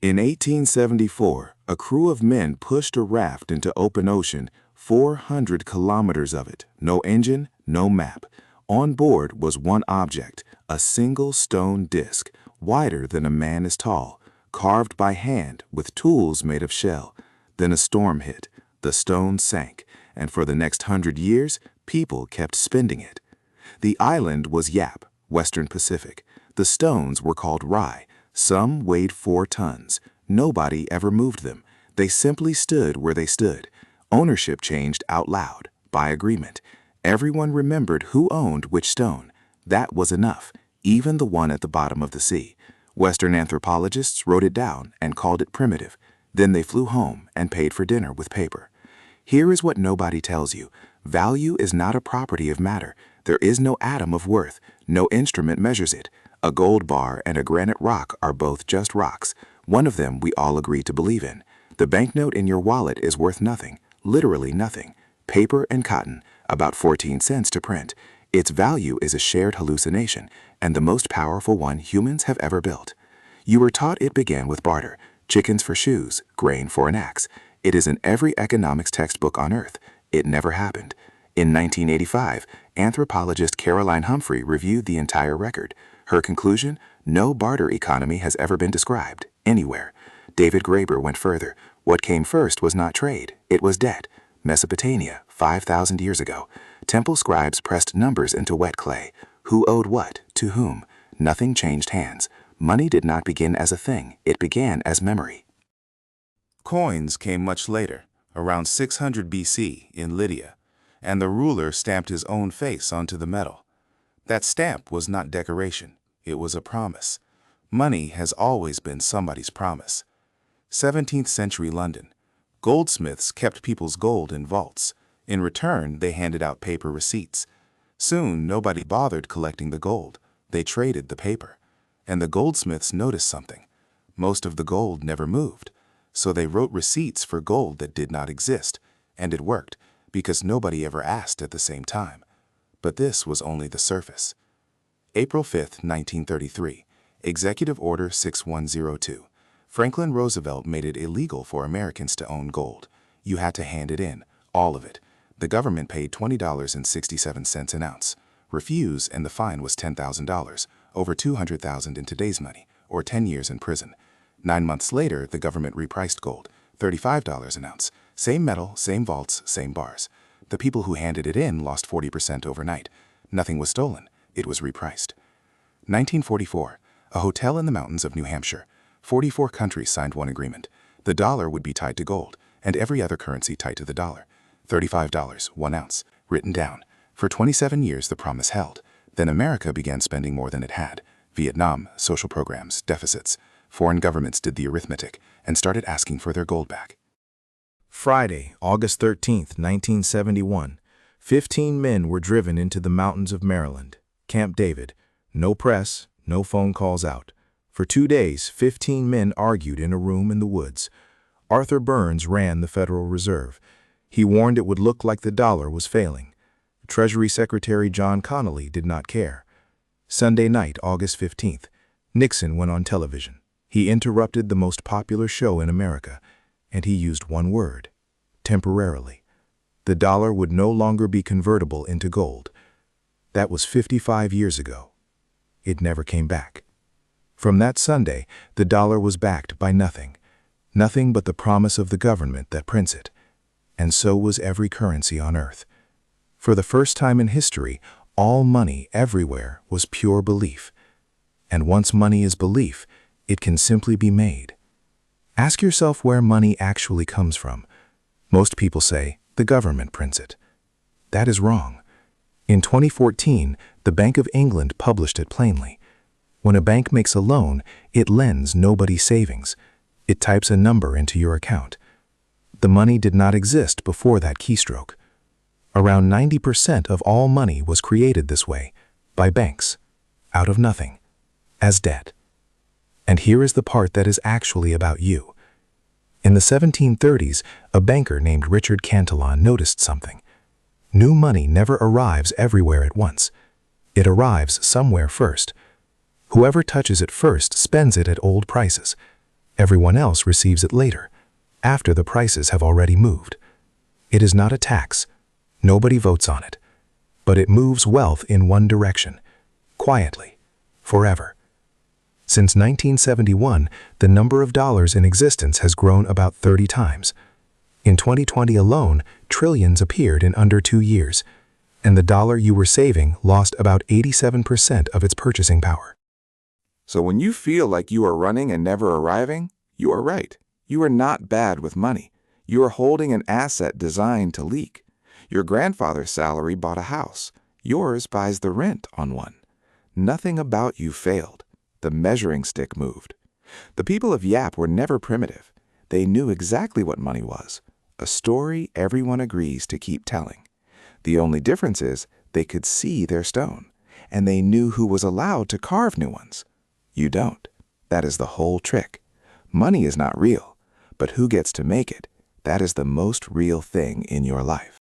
In 1874, a crew of men pushed a raft into open ocean, 400 kilometers of it, no engine, no map. On board was one object, a single stone disc, wider than a man is tall, carved by hand with tools made of shell. Then a storm hit, the stone sank, and for the next 100 years, people kept spending it. The island was Yap, Western Pacific. The stones were called rye. Some weighed 4 tons. Nobody ever moved them. They simply stood where they stood. Ownership changed out loud, by agreement. Everyone remembered who owned which stone. That was enough, even the one at the bottom of the sea. Western anthropologists wrote it down and called it primitive. Then they flew home and paid for dinner with paper. Here is what nobody tells you. Value is not a property of matter. There is no atom of worth. No instrument measures it. A gold bar and a granite rock are both just rocks. One of them we all agree to believe in. The banknote in your wallet is worth nothing, literally nothing. Paper and cotton, about 14 cents to print. Its value is a shared hallucination, and the most powerful one humans have ever built. You were taught it began with barter, chickens for shoes, grain for an axe. It is in every economics textbook on earth. It never happened. In 1985, anthropologist Caroline Humphrey reviewed the entire record. Her conclusion, no barter economy has ever been described, anywhere. David Graeber went further. What came first was not trade, it was debt. Mesopotamia, 5,000 years ago. Temple scribes pressed numbers into wet clay. Who owed what, to whom? Nothing changed hands. Money did not begin as a thing, it began as memory. Coins came much later, around 600 BC in Lydia, and the ruler stamped his own face onto the metal. That stamp was not decoration, it was a promise. Money has always been somebody's promise. 17th century London. Goldsmiths kept people's gold in vaults. In return, they handed out paper receipts. Soon, nobody bothered collecting the gold. They traded the paper. And the goldsmiths noticed something. Most of the gold never moved. So they wrote receipts for gold that did not exist. And it worked, because nobody ever asked at the same time. But this was only the surface. April 5, 1933. Executive Order 6102. Franklin Roosevelt made it illegal for Americans to own gold. You had to hand it in, all of it. The government paid $20.67 an ounce. Refuse and the fine was $10,000, over $200,000 in today's money, or 10 years in prison. 9 months later, the government repriced gold, $35 an ounce. Same metal, same vaults, same bars. The people who handed it in lost 40% overnight. Nothing was stolen. It was repriced. 1944. A hotel in the mountains of New Hampshire. 44 countries signed one agreement. The dollar would be tied to gold, and every other currency tied to the dollar. $35, 1 ounce, written down. For 27 years, the promise held. Then America began spending more than it had. Vietnam, social programs, deficits. Foreign governments did the arithmetic and started asking for their gold back. Friday, August 13, 1971. 15 men were driven into the mountains of Maryland. Camp David. No press, no phone calls out. For 2 days, 15 men argued in a room in the woods. Arthur Burns ran the Federal Reserve. He warned it would look like the dollar was failing. Treasury Secretary John Connally did not care. Sunday night, August 15th. Nixon went on television. He interrupted the most popular show in America, and he used one word: temporarily. The dollar would no longer be convertible into gold. That was 55 years ago. It never came back. From that Sunday, the dollar was backed by nothing. Nothing but the promise of the government that prints it. And so was every currency on earth. For the first time in history, all money everywhere was pure belief. And once money is belief, it can simply be made. Ask yourself where money actually comes from. Most people say the government prints it. That is wrong. In 2014, the Bank of England published it plainly. When a bank makes a loan, it lends nobody's savings. It types a number into your account. The money did not exist before that keystroke. Around 90% of all money was created this way, by banks, out of nothing, as debt. And here is the part that is actually about you. In the 1730s, a banker named Richard Cantillon noticed something. New money never arrives everywhere at once. It arrives somewhere first. Whoever touches it first spends it at old prices. Everyone else receives it later, after the prices have already moved. It is not a tax. Nobody votes on it. But it moves wealth in one direction, quietly, forever. Since 1971, the number of dollars in existence has grown about 30 times. In 2020 alone, trillions appeared in under 2 years, and the dollar you were saving lost about 87% of its purchasing power. So when you feel like you are running and never arriving, you are right. You are not bad with money. You are holding an asset designed to leak. Your grandfather's salary bought a house. Yours buys the rent on one. Nothing about you failed. The measuring stick moved. The people of Yap were never primitive. They knew exactly what money was. A story everyone agrees to keep telling. The only difference is they could see their stone, and they knew who was allowed to carve new ones. You don't. That is the whole trick. Money is not real, but who gets to make it? That is the most real thing in your life.